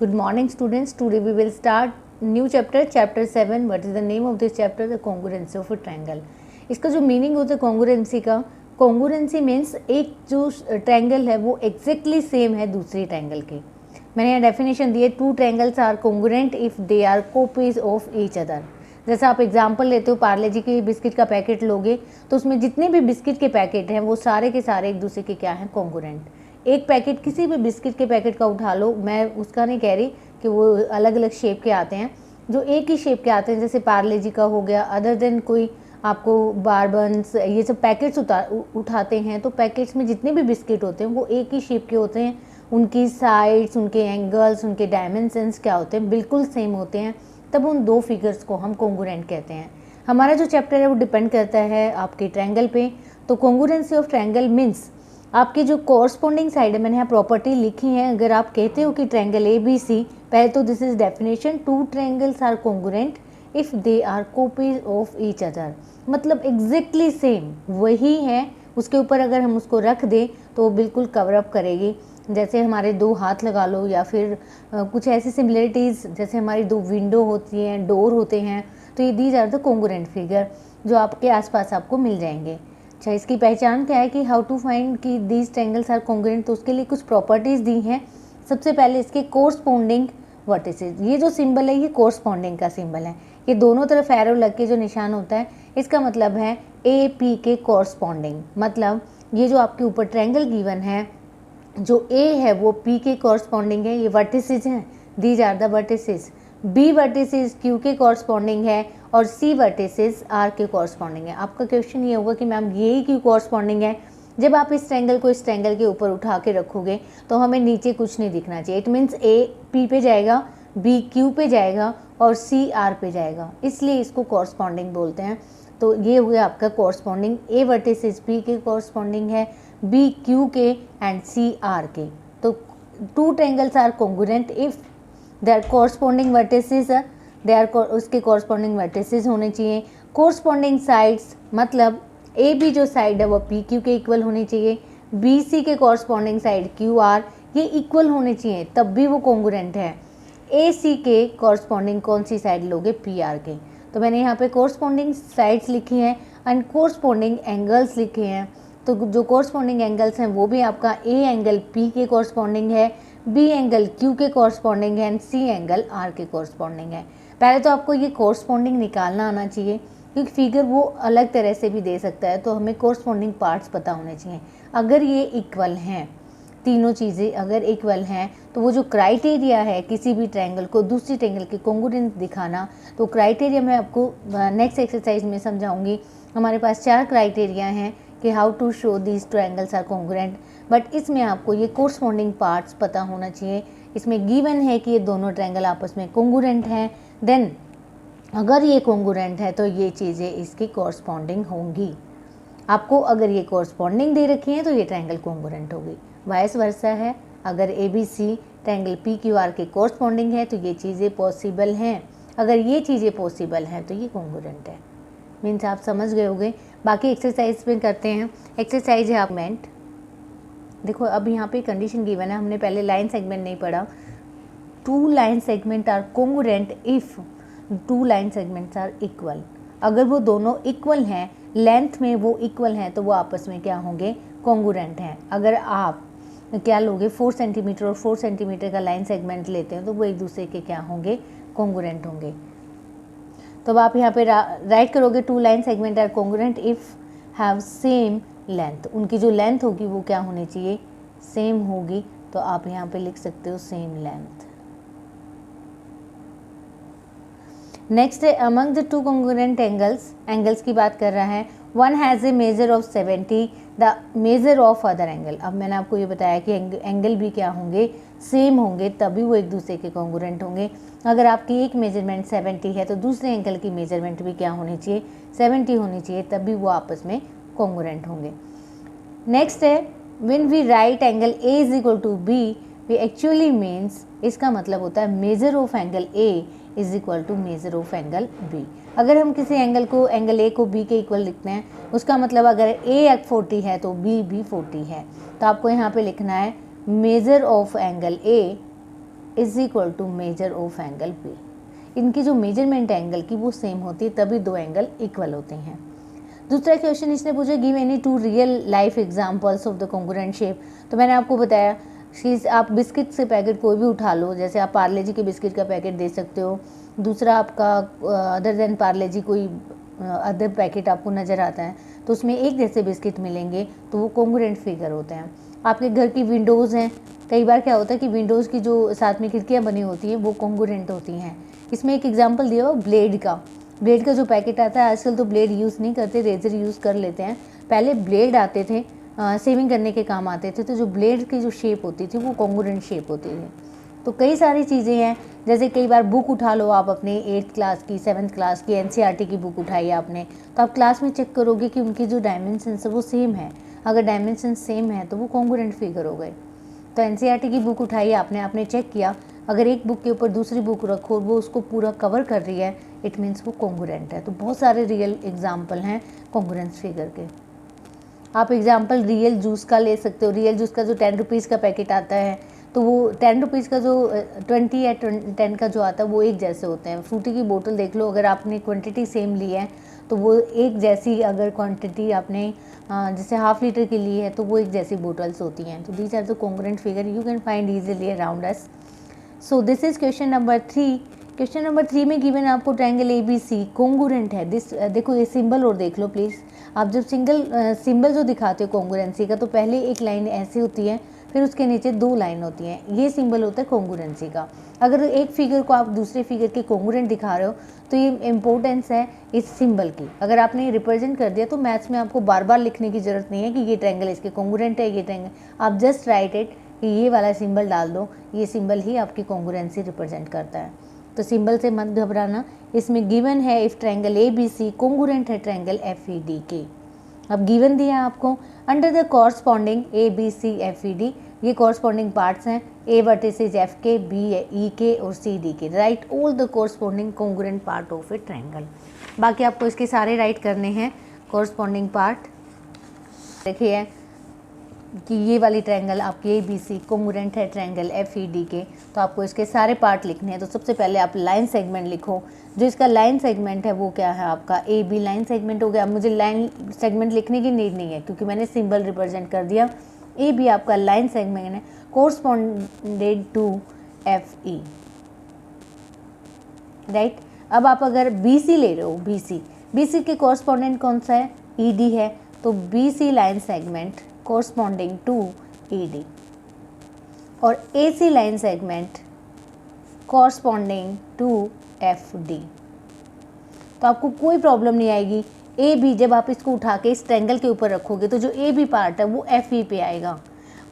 Good morning students. Today we will start new chapter, chapter 7. What is the name of this chapter? The congruency of a triangle. इसका जो meaning होता है congruency का, congruency means एक जो triangle है वो एग्जैक्टली सेम है दूसरी ट्रायंगल के। मैंने यहाँ डेफिनेशन दी है, two triangles are congruent if they are copies of each other. जैसे आप एग्जांपल लेते हो, पार्ले जी के बिस्किट का पैकेट लोगे तो उसमें जितने भी बिस्किट के पैकेट हैं वो सारे के सारे एक दूसरे के क्या हैं, कॉन्ग्रुएंट। एक पैकेट किसी भी बिस्किट के पैकेट का उठा लो, मैं उसका नहीं कह रही कि वो अलग अलग शेप के आते हैं, जो एक ही शेप के आते हैं, जैसे पार्ले जी का हो गया, अदर देन कोई आपको बारबन्स ये सब पैकेट्स उठाते हैं तो पैकेट्स में जितने भी बिस्किट होते हैं वो एक ही शेप के होते हैं, उनकी साइड्स, उनके एंगल्स, उनके डायमेंशंस क्या होते हैं, बिल्कुल सेम होते हैं, तब उन दो फिगर्स को हम कॉन्ग्रुएंट कहते हैं। हमारा जो चैप्टर है वो डिपेंड करता है आपके ट्रायंगल पे। तो कॉन्ग्रुएंसी ऑफ ट्रायंगल मीन्स आपकी जो कॉरस्पॉन्डिंग साइड है, मैंने यहाँ प्रॉपर्टी लिखी है। अगर आप कहते हो कि ट्रायंगल ए बी सी, पहले तो this is definition, two triangles are congruent if they are copies of each other, मतलब एग्जैक्टली सेम वही है, उसके ऊपर अगर हम उसको रख दें तो वो बिल्कुल कवर अप करेगी। जैसे हमारे दो हाथ लगा लो, या फिर कुछ ऐसी सिमिलरिटीज़, जैसे हमारी दो विंडो होती हैं, डोर होते हैं, तो ये these are the congruent figure जो आपके आसपास आपको मिल जाएंगे। अच्छा, इसकी पहचान क्या है कि हाउ टू फाइंड कि दीज ट्रायंगल्स आर कॉन्ग्रुएंट, तो उसके लिए कुछ प्रॉपर्टीज़ दी हैं। सबसे पहले इसके कोरस्पॉन्डिंग वर्टिसेस, ये जो सिंबल है ये कोरस्पॉन्डिंग का सिंबल है, ये दोनों तरफ एरो लग के जो निशान होता है इसका मतलब है ए पी के कोरस्पॉन्डिंग। मतलब ये जो आपके ऊपर ट्रायंगल गिवन है, जो ए है वो पी के कोरस्पॉन्डिंग है, ये वर्टिसेस हैं, these are the vertices. B vertices Q के कोरस्पॉन्डिंग है और सी वर्टिसेस आर के कोरस्पॉन्डिंग है। आपका क्वेश्चन ये होगा कि मैम यही क्यों कोरस्पॉन्डिंग है? जब आप इस ट्रायंगल को इस ट्रायंगल के ऊपर उठा के रखोगे तो हमें नीचे कुछ नहीं दिखना चाहिए। इट मीन्स ए पी पे जाएगा, बी क्यू पे जाएगा और सी आर पे जाएगा, इसलिए इसको कोरस्पॉन्डिंग बोलते हैं। तो ये हुआ आपका कोरस्पॉन्डिंग, ए वर्टिसेस पी के कोरस्पॉन्डिंग है, बी क्यू के एंड सी आर के। तो two triangles are congruent if they are corresponding vertices, they are उसके कोरस्पॉन्डिंग वर्टिसेस होने चाहिए। कोरस्पॉन्डिंग साइड्स मतलब ए बी जो साइड है वो पी क्यू के इक्वल होनी चाहिए, बी सी के कोरस्पॉन्डिंग साइड क्यू आर ये इक्वल होने चाहिए, तब भी वो कॉन्ग्रुएंट है। ए सी के कोरस्पॉन्डिंग कौन सी साइड लोगे? पी आर के। तो मैंने यहाँ पे कोरस्पॉन्डिंग साइड्स लिखी हैं एंड कोरस्पॉन्डिंग एंगल्स लिखे हैं। तो जो कोरस्पॉन्डिंग एंगल्स हैं वो भी आपका ए एंगल पी के कोरस्पॉन्डिंग है, बी एंगल क्यू के कोरस्पॉन्डिंग है एंड सी एंगल आर के कोरस्पॉन्डिंग है। पहले तो आपको ये कोरस्पॉन्डिंग निकालना आना चाहिए, क्योंकि फिगर वो अलग तरह से भी दे सकता है, तो हमें कोरस्पॉन्डिंग पार्ट्स पता होने चाहिए। अगर ये इक्वल हैं, तीनों चीज़ें अगर इक्वल हैं, तो वो जो क्राइटेरिया है किसी भी ट्रायंगल को दूसरी ट्रायंगल के कॉन्ग्रुएंट दिखाना, तो क्राइटेरिया मैं आपको नेक्स्ट एक्सरसाइज में समझाऊंगी। हमारे पास 4 क्राइटेरिया हैं कि how to show these triangles are congruent, but इसमें आपको ये कोरस्पॉन्डिंग पार्ट्स पता होना चाहिए। इसमें गिवन है कि ये दोनों ट्रायंगल आपस में कॉन्ग्रुएंट हैं, देन अगर ये कॉन्ग्रुएंट है तो ये चीज़ें इसकी कोरस्पॉन्डिंग होंगी। आपको अगर ये कोरस्पॉन्डिंग दे रखी है तो ये ट्रायंगल कॉन्ग्रुएंट होगी। वाइस वर्सा है, अगर A B C triangle P Q R के कोरस्पॉन्डिंग है तो ये चीज़ें पॉसिबल हैं, अगर ये चीज़ें पॉसिबल हैं तो ये कॉन्ग्रुएंट है। मीन्स आप समझ गए होंगे। बाकी एक्सरसाइज में करते हैं। एक्सरसाइज है आर्गुमेंट। देखो अब यहाँ पे कंडीशन गिवन है, हमने पहले लाइन सेगमेंट नहीं पढ़ा। Two line segment are congruent if two line segments are equal. अगर वो दोनों इक्वल हैं, लेंथ में वो इक्वल हैं, तो वो आपस में क्या होंगे? कॉन्ग्रुएंट हैं। अगर आप क्या लोगे 4 सेंटीमीटर और 4 सेंटीमीटर का लाइन सेगमेंट लेते हैं तो वो एक दूसरे के क्या होंगे? कॉन्ग्रुएंट होंगे। तो अब आप यहाँ पे राइट करोगे two line segment are congruent if have same length. उनकी जो लेंथ होगी वो क्या होनी चाहिए? सेम होगी। तो आप यहाँ पे लिख सकते हो सेम लेंथ। नेक्स्ट है among the two congruent angles, angles की बात कर रहा है। One has a measure of 70 the measure of other angle. अब मैंने आपको ये बताया कि एंगल भी क्या होंगे? सेम होंगे, तभी वो एक दूसरे के कॉन्ग्रुएंट होंगे। अगर आपकी एक मेजरमेंट 70 है तो दूसरे एंगल की मेजरमेंट भी क्या होनी चाहिए? 70 होनी चाहिए, तभी वो आपस में कॉन्ग्रुएंट होंगे। नेक्स्ट है when we write angle A is equal to B, we actually means, इसका मतलब होता है measure of angle A is equal to measure of angle B. अगर हम किसी एंगल को, एंगल ए को बी के इक्वल लिखते हैं, उसका मतलब अगर ए 40 है तो बी भी 40 है। तो आपको यहाँ पे लिखना है measure of angle A is equal to measure of angle P. इनकी जो मेजरमेंट एंगल की वो सेम होती है, तभी दो एंगल इक्वल होते हैं। दूसरा क्वेश्चन इसने पूछा, give any two real life examples of the congruent shape. तो मैंने आपको बताया आप बिस्किट से पैकेट कोई भी उठा लो, जैसे आप पार्ले जी के बिस्किट का पैकेट दे सकते हो। दूसरा आपका अदर देन पार्ले जी कोई अदर पैकेट आपको नज़र आता है तो उसमें एक जैसे बिस्किट मिलेंगे तो वो कॉन्ग्रुएंट फिगर होते हैं। आपके घर की विंडोज़ हैं, कई बार क्या होता है कि विंडोज़ की जो साथ में खिड़कियाँ बनी होती हैं वो कॉन्ग्रुएंट होती हैं। इसमें एक एग्जाम्पल दिया हो ब्लेड का जो पैकेट आता है, आजकल तो ब्लेड यूज़ नहीं करते, रेजर यूज़ कर लेते हैं। पहले ब्लेड आते थे, सेविंग करने के काम आते थे, तो जो ब्लेड की जो शेप होती थी वो कॉन्ग्रुएंट शेप होती थी। तो कई सारी चीज़ें हैं, जैसे कई बार बुक उठा लो आप अपने 8th क्लास की 7th क्लास की NCERT की बुक उठाई आपने, तो आप क्लास में चेक करोगे कि उनकी जो डायमेंशंस है वो सेम है। अगर डायमेंशन सेम है तो वो कॉन्ग्रुएंट फिगर हो गए। तो NCERT की बुक उठाई आपने चेक किया, अगर एक बुक के ऊपर दूसरी बुक रखो वो उसको पूरा कवर कर रही है, इट मीन्स वो कॉन्ग्रुएंट है। तो बहुत सारे रियल एग्जाम्पल हैं कॉन्ग्रुएंस फिगर के। आप एग्जाम्पल रियल जूस का ले सकते हो। रियल जूस का जो 10 रुपीज़ का पैकेट आता है तो वो 10 रुपीज़ का जो 20 या 10 का जो आता है वो एक जैसे होते हैं। फ्रूटी की बोतल देख लो, अगर आपने क्वांटिटी सेम ली है तो वो एक जैसी, अगर क्वांटिटी आपने जैसे हाफ लीटर की ली है तो वो एक जैसी बोटल्स होती हैं। तो these are the congruent figure you can find easily around us. So this is question number 3। Question number 3 में गिवन आपको ट्रायंगल ABC कॉन्ग्रुएंट है। दिस देखो ये सिंबल और देख लो प्लीज़। आप जब सिंबल जो दिखाते हो कॉन्ग्रुएंसी का तो पहले एक लाइन ऐसी होती है, फिर उसके नीचे 2 लाइन होती हैं, ये सिंबल होता है कॉन्ग्रुएंसी का। अगर एक फिगर को आप दूसरे फिगर के कॉन्ग्रुएंट दिखा रहे हो तो ये इंपॉर्टेंस है इस सिंबल की। अगर आपने रिप्रेजेंट कर दिया तो मैथ्स में आपको बार बार लिखने की ज़रूरत नहीं है कि ये ट्रायंगल इसके कॉन्ग्रुएंट है, ये ट्रायंगल, आप जस्ट राइट इट कि ये वाला सिंबल डाल दो, ये सिंबल ही आपकी कॉन्ग्रुएंसी रिप्रेजेंट करता है। तो सिंबल से मत घबराना। इसमें गिवन है इफ ट्रायंगल ABC कॉन्ग्रुएंट है ट्रायंगल FED के। अब गिवन दिया है आपको under the corresponding ABC FED, ये कॉरस्पॉन्डिंग पार्ट्स हैं, A वर्टिसेज F के, B E के और C D के। Right all the corresponding congruent part of A triangle. बाकी आपको इसके सारे राइट करने हैं कॉरस्पॉन्डिंग पार्ट। देखिए कि ये वाली ट्रायंगल आपकी ABC कॉन्ग्रुएंट है ट्रायंगल FED के, तो आपको इसके सारे पार्ट लिखने हैं। तो सबसे पहले आप लाइन सेगमेंट लिखो। जो इसका लाइन सेगमेंट है वो क्या है आपका AB लाइन सेगमेंट हो गया। अब मुझे लाइन सेगमेंट लिखने की नीड नहीं है क्योंकि मैंने सिंबल रिप्रेजेंट कर दिया। AB आपका लाइन सेगमेंट है कोरस्पॉन्डेड टू FE। राइट, अब आप अगर BC ले रहे हो, BC के कोरस्पॉन्डेंट कौन सा है? ED है, तो BC line segment corresponding to ED और AC line segment corresponding to FD। तो आपको कोई प्रॉब्लम नहीं आएगी। AB जब आप इसको उठा के इस ट्रायंगल के ऊपर रखोगे तो जो AB पार्ट है वो FE पे आएगा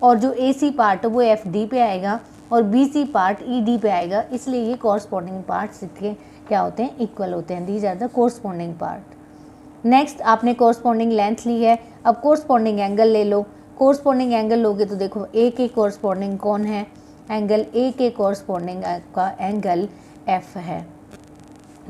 और जो AC पार्ट है वो FD पे आएगा और BC पार्ट ED पे आएगा। इसलिए ये कोरस्पॉन्डिंग पार्ट्स इसके क्या होते हैं? इक्वल होते हैं। These are the corresponding part. Next आपने कोरस्पॉन्डिंग लेंथ ली है, अब कोरस्पॉन्डिंग एंगल ले लो। कोरस्पॉन्डिंग एंगल लोगे तो देखो A के कोरस्पॉन्डिंग कौन है? एंगल A के कोरस्पॉन्डिंग का एंगल F है।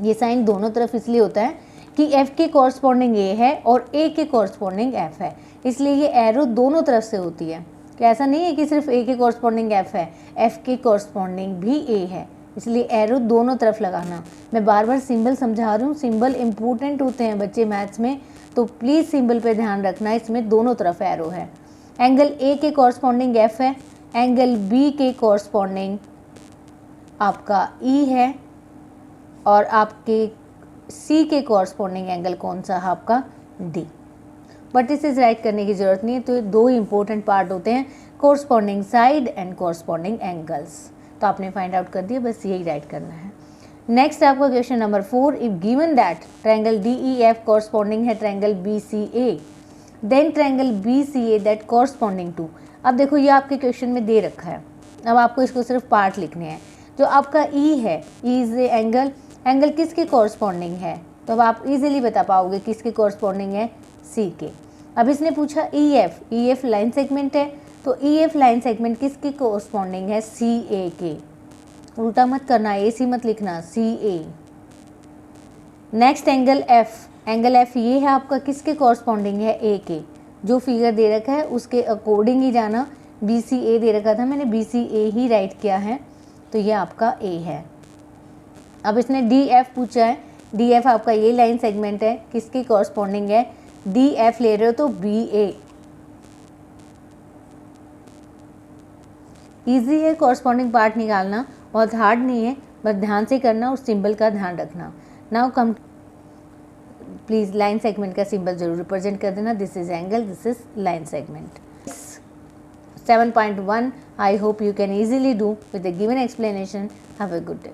ये साइन दोनों तरफ इसलिए होता है कि F के कोरस्पॉन्डिंग A है और A के कोरस्पॉन्डिंग F है, इसलिए ये एरो दोनों तरफ से होती है। कि ऐसा नहीं है कि सिर्फ A के कोरस्पॉन्डिंग F है, F के कोरस्पॉन्डिंग भी A है, इसलिए एरो दोनों तरफ लगाना। मैं बार बार सिंबल समझा रही हूँ, सिंबल इम्पोर्टेंट होते हैं बच्चे मैथ्स में, तो प्लीज़ सिंबल पे ध्यान रखना, इसमें दोनों तरफ एरो है। एंगल A के कोरस्पॉन्डिंग F है, एंगल B के कोरस्पॉन्डिंग आपका E है और आपके C के कोरस्पॉन्डिंग एंगल कौन सा है आपका? D। बट इसे राइट करने की ज़रूरत नहीं है। तो ये दो इंपॉर्टेंट पार्ट होते हैं, corresponding side and corresponding angles. तो आपने फाइंड आउट कर दिया, बस यही राइट करना है। नेक्स्ट आपका question number 4, if given that triangle DEF corresponding है triangle BCA, then triangle BCA that corresponding to. अब देखो ये आपके क्वेश्चन में दे रखा है, अब आपको इसको सिर्फ पार्ट लिखने हैं। जो आपका E है, E इज एंगल, एंगल किसके कोरस्पॉन्डिंग है? तो अब आप इजीली बता पाओगे किसके कोरस्पॉन्डिंग है? C के। अब इसने पूछा EF लाइन सेगमेंट है, तो EF लाइन सेगमेंट किसके कोरस्पॉन्डिंग है? CA के। उल्टा मत करना, AC मत लिखना, CA। नेक्स्ट एंगल F ये है आपका किसके कोरस्पॉन्डिंग है? A के। जो फिगर दे रखा है उसके अकॉर्डिंग ही जाना। BCA दे रखा था, मैंने BCA ही राइट किया है, तो ये आपका ए है। अब इसने डी एफ पूछा है, डी एफ आपका ये लाइन सेगमेंट है, किसकी कॉरस्पॉन्डिंग है, डी एफ ले रहे हो तो बी ए। ईजी है कॉरस्पॉन्डिंग पार्ट निकालना, बहुत हार्ड नहीं है, बस ध्यान से करना और सिंबल का ध्यान रखना। Now come, please line segment का सिंबल जरूर रिप्रेजेंट कर देना। This is angle, this is line segment. 7.1 I hope you can easily do with the given explanation. Have a good day.